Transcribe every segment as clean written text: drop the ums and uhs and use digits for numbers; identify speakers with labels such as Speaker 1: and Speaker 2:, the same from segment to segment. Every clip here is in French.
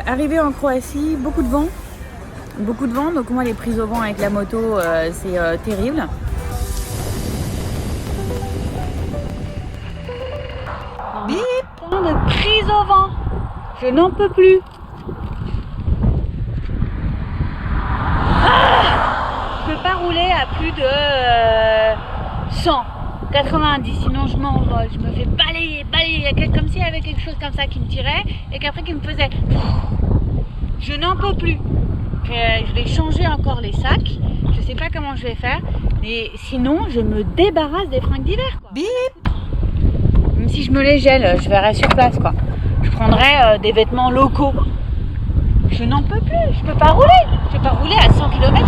Speaker 1: Arrivé en Croatie, beaucoup de vent, donc moi les prises au vent avec la moto c'est terrible. Bip, de prise au vent, je n'en peux plus. Je peux pas rouler à plus de 100, 90, sinon je m'envole, je me fais balayer, comme s'il y avait quelque chose comme ça qui me tirait et qu'après qui me faisait... Je n'en peux plus. Je vais changer encore les sacs. Je sais pas comment je vais faire. Mais sinon, je me débarrasse des fringues d'hiver. Bip. Même si je me les gèle, je verrai sur place, quoi. Je prendrai des vêtements locaux. Je n'en peux plus. Je peux pas rouler. Je peux pas rouler à 100 km/h.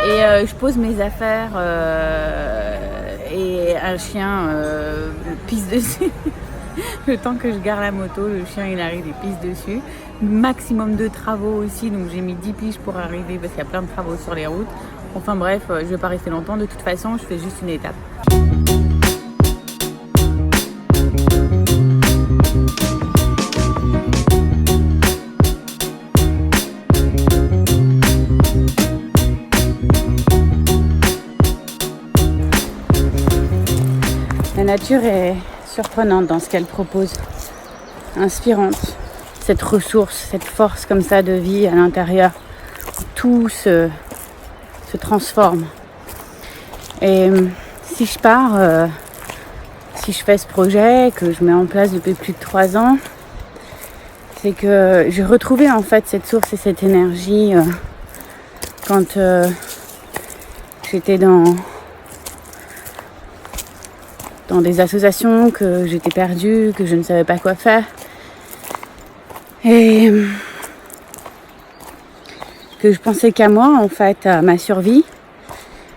Speaker 1: Et je pose mes affaires et un chien pisse dessus. Le temps que je gare la moto, le chien il arrive et pisse dessus. Maximum de travaux aussi, donc j'ai mis 10 piges pour arriver parce qu'il y a plein de travaux sur les routes. Enfin bref, je vais pas rester longtemps, de toute façon je fais juste une étape. La nature est surprenante dans ce qu'elle propose, inspirante. Cette ressource, cette force comme ça de vie à l'intérieur, tout se transforme. Et si je pars, si je fais ce projet que je mets en place depuis plus de 3 ans, c'est que j'ai retrouvé en fait cette source et cette énergie quand j'étais dans des associations, que j'étais perdue, que je ne savais pas quoi faire. Et que je pensais qu'à moi, en fait, à ma survie.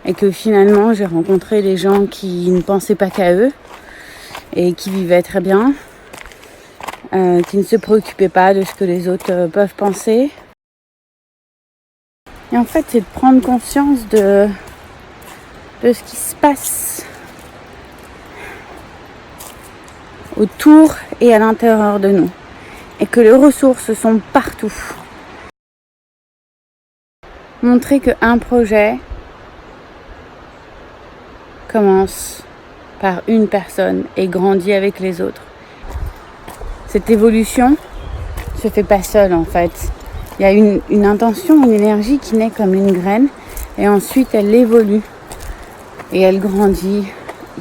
Speaker 1: Et que finalement, j'ai rencontré des gens qui ne pensaient pas qu'à eux. Et qui vivaient très bien. Qui ne se préoccupaient pas de ce que les autres peuvent penser. Et en fait, c'est de prendre conscience de ce qui se passe autour et à l'intérieur de nous. Et que les ressources sont partout. Montrer qu'un projet commence par une personne et grandit avec les autres. Cette évolution se fait pas seule en fait. Il y a une intention, une énergie qui naît comme une graine et ensuite elle évolue et elle grandit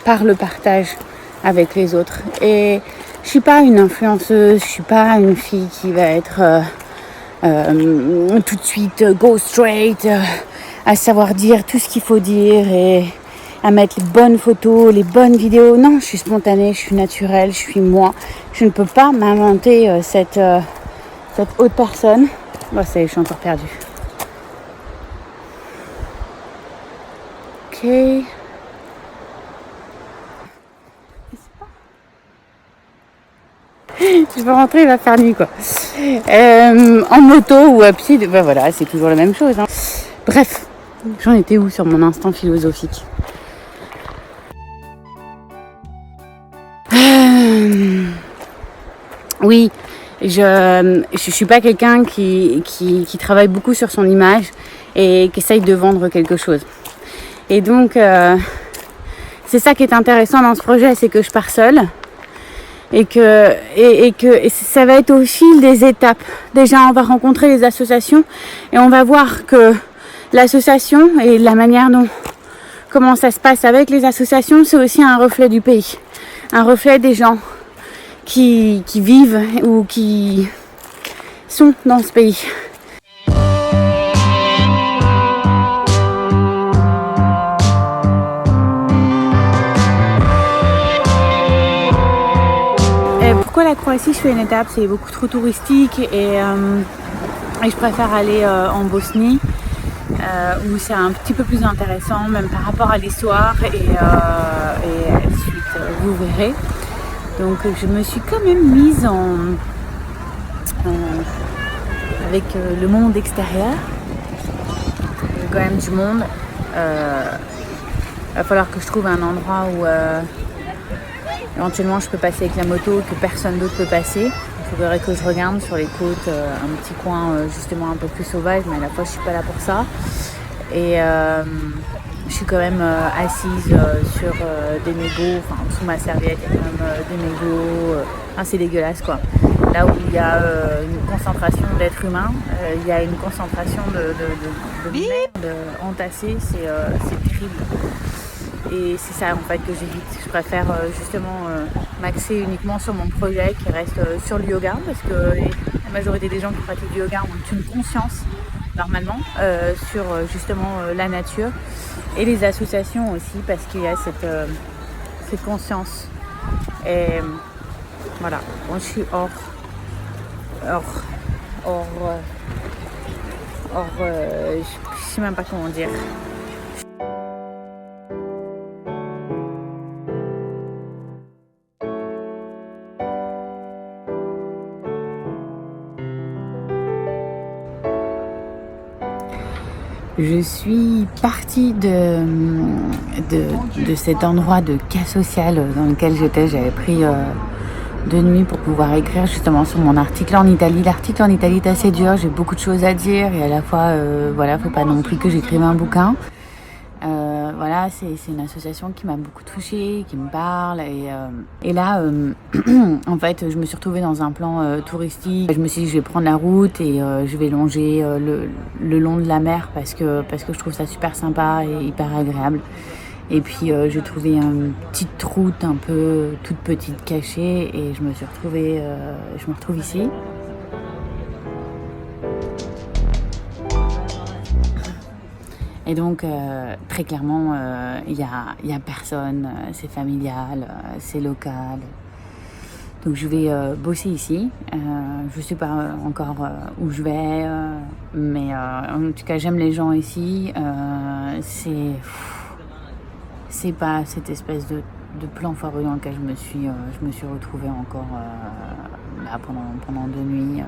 Speaker 1: par le partage avec les autres. Et je suis pas une influenceuse, je suis pas une fille qui va être tout de suite go straight, à savoir dire tout ce qu'il faut dire et à mettre les bonnes photos, les bonnes vidéos. Non, je suis spontanée, je suis naturelle, je suis moi. Je ne peux pas m'inventer cette autre personne. Bon, ça y est, je suis encore perdue. Ok. Je vais rentrer, il va faire nuit quoi. En moto ou à pied, ben voilà, c'est toujours la même chose. Hein. Bref, j'en étais où sur mon instant philosophique? Oui, je suis pas quelqu'un qui travaille beaucoup sur son image et qui essaye de vendre quelque chose. Et donc, c'est ça qui est intéressant dans ce projet, c'est que je pars seule. Et que ça va être au fil des étapes. Déjà, on va rencontrer les associations et on va voir que l'association et la manière dont comment ça se passe avec les associations, c'est aussi un reflet du pays, un reflet des gens qui vivent ou qui sont dans ce pays. Pourquoi la Croatie, je fais une étape, c'est beaucoup trop touristique et je préfère aller en Bosnie où c'est un petit peu plus intéressant même par rapport à l'histoire et ensuite vous verrez. Donc je me suis quand même mise avec le monde extérieur. Il y a quand même du monde. Il va falloir que je trouve un endroit où éventuellement je peux passer avec la moto, que personne d'autre peut passer. Il faudrait que je regarde sur les côtes un petit coin justement un peu plus sauvage, mais à la fois je suis pas là pour ça. Et je suis quand même assise sur des mégots, enfin sous ma serviette il y a quand même des mégots, c'est dégueulasse quoi. Là où il y a une concentration d'êtres humains, il y a une concentration de merde entassée, c'est terrible. Et c'est ça en fait que j'évite. Je préfère justement m'axer uniquement sur mon projet qui reste sur le yoga parce que la majorité des gens qui pratiquent du yoga ont une conscience normalement sur justement la nature et les associations aussi parce qu'il y a cette conscience. Et voilà, bon, je suis hors je sais même pas comment dire. Je suis partie de cet endroit de cas social dans lequel j'étais. J'avais pris 2 nuits pour pouvoir écrire justement sur mon article en Italie. L'article en Italie est assez dur, j'ai beaucoup de choses à dire et à la fois, voilà, faut pas non plus que j'écrive un bouquin. Voilà, c'est une association qui m'a beaucoup touchée, qui me parle et là, en fait, je me suis retrouvée dans un plan touristique. Je me suis dit, je vais prendre la route et je vais longer le long de la mer parce que je trouve ça super sympa et hyper agréable. Et puis j'ai trouvé une petite route un peu toute petite cachée et je me retrouve ici. Et donc, très clairement, y a personne, c'est familial, c'est local. Donc, je vais bosser ici. Je ne sais pas encore où je vais, mais en tout cas, j'aime les gens ici. C'est pas cette espèce de plan foireux dans lequel je me suis retrouvée encore là, pendant 2 nuits.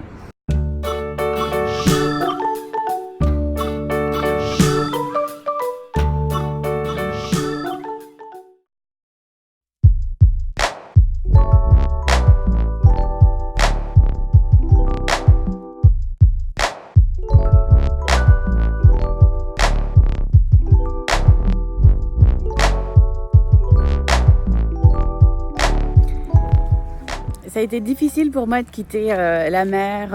Speaker 1: Ça a été difficile pour moi de quitter la mer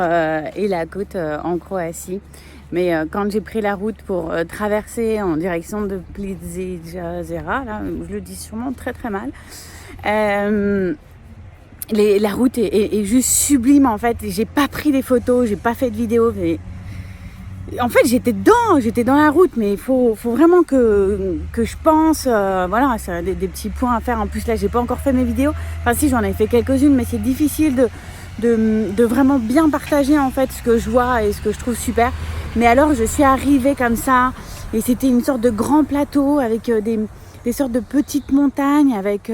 Speaker 1: et la côte en Croatie. Mais quand j'ai pris la route pour traverser en direction de Plitvice Jezera, là, je le dis sûrement très très mal, la route est juste sublime en fait. J'ai pas pris des photos, j'ai pas fait de vidéos, mais en fait j'étais dans la route, mais il faut vraiment que je pense, voilà, c'est des petits points à faire. En plus là j'ai pas encore fait mes vidéos, enfin si, j'en ai fait quelques-unes, mais c'est difficile de vraiment bien partager en fait ce que je vois et ce que je trouve super. Mais alors je suis arrivée comme ça et c'était une sorte de grand plateau avec des sortes de petites montagnes avec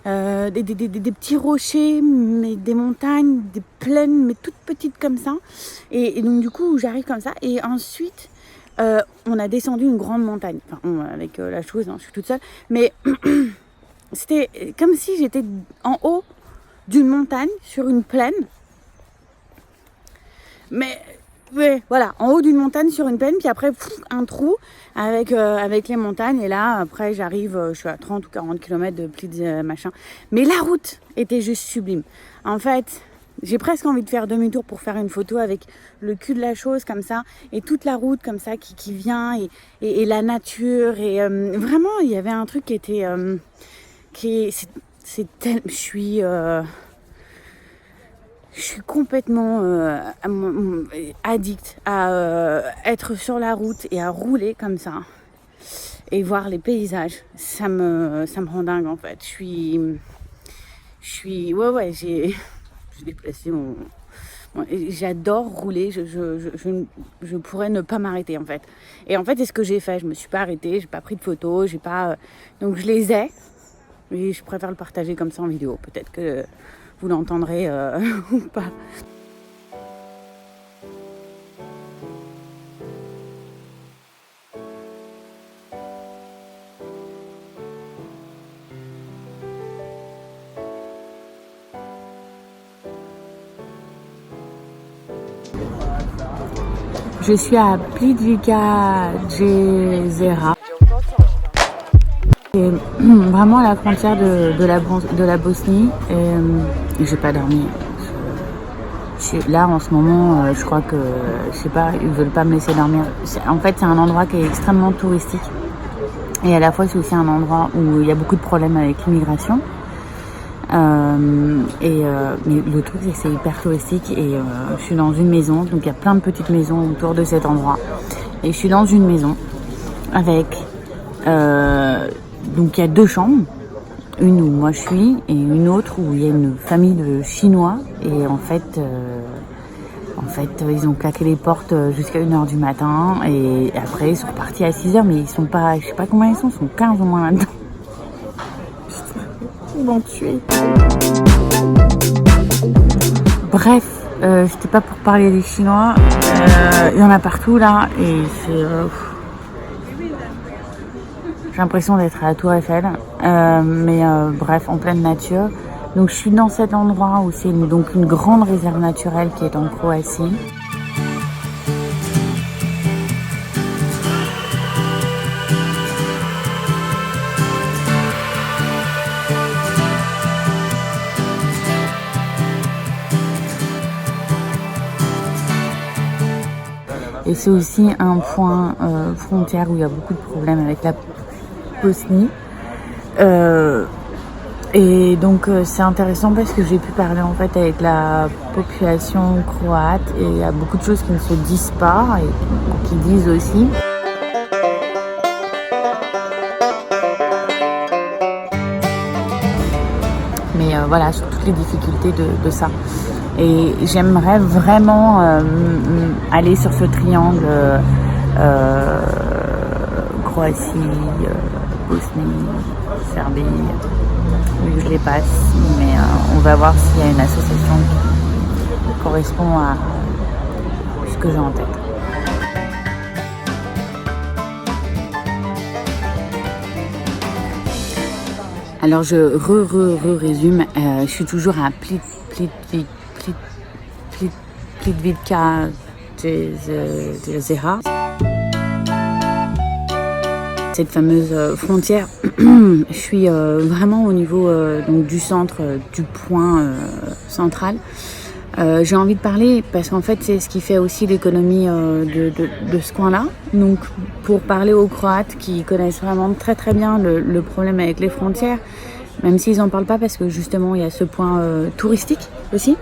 Speaker 1: des petits rochers, mais des montagnes, des plaines, mais toutes petites comme ça. Et donc du coup, j'arrive comme ça. Et ensuite, on a descendu une grande montagne. Enfin, avec la chose, hein, je suis toute seule. Mais c'était comme si j'étais en haut d'une montagne, sur une plaine. Mais ouais, voilà, en haut d'une montagne, sur une plaine. Puis après, un trou avec les montagnes. Et là, après, je suis à 30 ou 40 km de Plitvice machin. Mais la route était juste sublime. En fait,
Speaker 2: J'ai presque envie de faire demi-tour pour faire une photo avec le cul de la chose comme ça et toute la route comme ça qui vient et la nature et vraiment il y avait un truc qui était je suis complètement addict à être sur la route et à rouler comme ça et voir les paysages. Ça me rend dingue en fait. J'ai déplacé j'adore rouler, je pourrais ne pas m'arrêter en fait. Et en fait, c'est ce que j'ai fait, je me suis pas arrêtée, j'ai pas pris de photos, donc je les ai, et je préfère le partager comme ça en vidéo. Peut-être que vous l'entendrez ou pas. Je suis à Plitvica Jezera. C'est vraiment à la frontière de la Bosnie. Et j'ai pas dormi. Là en ce moment, je crois que, je sais pas, ils veulent pas me laisser dormir. En fait, c'est un endroit qui est extrêmement touristique. Et à la fois, c'est aussi un endroit où il y a beaucoup de problèmes avec l'immigration. Mais le truc c'est que c'est hyper touristique et je suis dans une maison, donc il y a plein de petites maisons autour de cet endroit et je suis dans une maison avec donc il y a 2 chambres, une où moi je suis et une autre où il y a une famille de Chinois et en fait ils ont claqué les portes jusqu'à 1h du matin et après ils sont repartis à 6h, mais ils sont pas, je sais pas combien ils sont 15 au moins là-dedans. Ils m'ont tué. Bref, c'était pas pour parler des Chinois. Il y en a partout là et j'ai l'impression d'être à la Tour Eiffel. Bref, en pleine nature. Donc je suis dans cet endroit où c'est donc une grande réserve naturelle qui est en Croatie. Et c'est aussi un point frontière où il y a beaucoup de problèmes avec la Bosnie. Et donc c'est intéressant parce que j'ai pu parler en fait avec la population croate et il y a beaucoup de choses qui ne se disent pas et qui disent aussi. Mais voilà, sur toutes les difficultés de ça. Et j'aimerais vraiment aller sur ce triangle Croatie, Bosnie, Serbie. Oui, je les passe, mais on va voir s'il y a une association qui correspond à ce que j'ai en tête. Alors je résume, je suis toujours à Plitvica Jezera. Cette fameuse frontière, je suis vraiment au niveau donc du centre, du point central. J'ai envie de parler parce qu'en fait c'est ce qui fait aussi l'économie de ce coin-là. Donc pour parler aux Croates qui connaissent vraiment très très bien le problème avec les frontières, même s'ils n'en parlent pas parce que justement il y a ce point touristique aussi.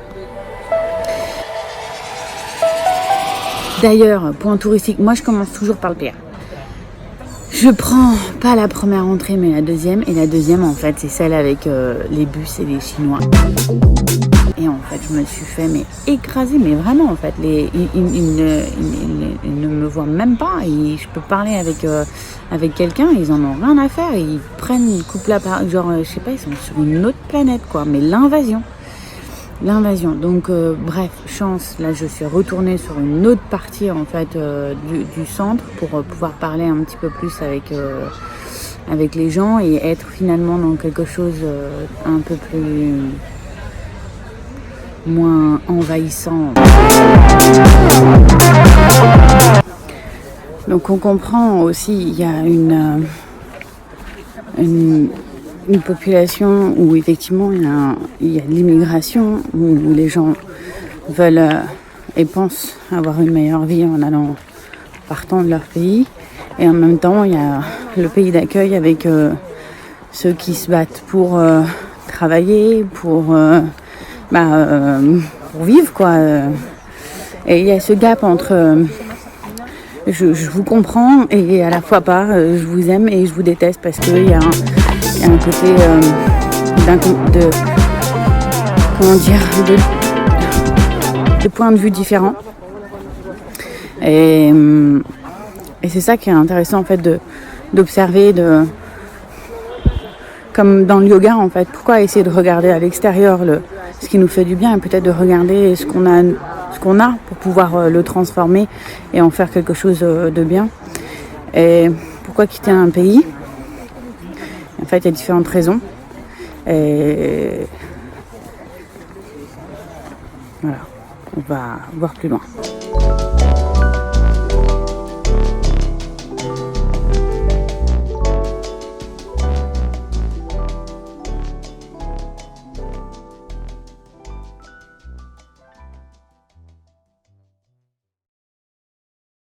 Speaker 2: D'ailleurs, point touristique, moi je commence toujours par le pire. Je prends pas la première entrée mais la deuxième, et la deuxième en fait c'est celle avec les bus et les Chinois. Et en fait je me suis fait écraser, mais vraiment en fait, ils ne me voient même pas, et je peux parler avec quelqu'un, ils en ont rien à faire, et ils prennent, ils coupent la part, genre je sais pas, ils sont sur une autre planète quoi, mais l'invasion. Donc bref, chance, là je suis retournée sur une autre partie en fait du centre pour pouvoir parler un petit peu plus avec les gens et être finalement dans quelque chose un peu plus moins envahissant. Donc on comprend aussi, il y a une population où effectivement il y a de l'immigration, où les gens veulent et pensent avoir une meilleure vie en partant de leur pays. Et en même temps, il y a le pays d'accueil avec ceux qui se battent pour travailler, pour vivre, quoi. Et il y a ce gap entre je vous comprends et à la fois pas, je vous aime et je vous déteste parce qu'il y a un côté de points de vue différents. Et c'est ça qui est intéressant en fait d'observer, comme dans le yoga en fait. Pourquoi essayer de regarder à l'extérieur ce qui nous fait du bien et peut-être de regarder ce qu'on a pour pouvoir le transformer et en faire quelque chose de bien. Et pourquoi quitter un pays? En fait, il y a différentes raisons. Et voilà, on va voir plus loin.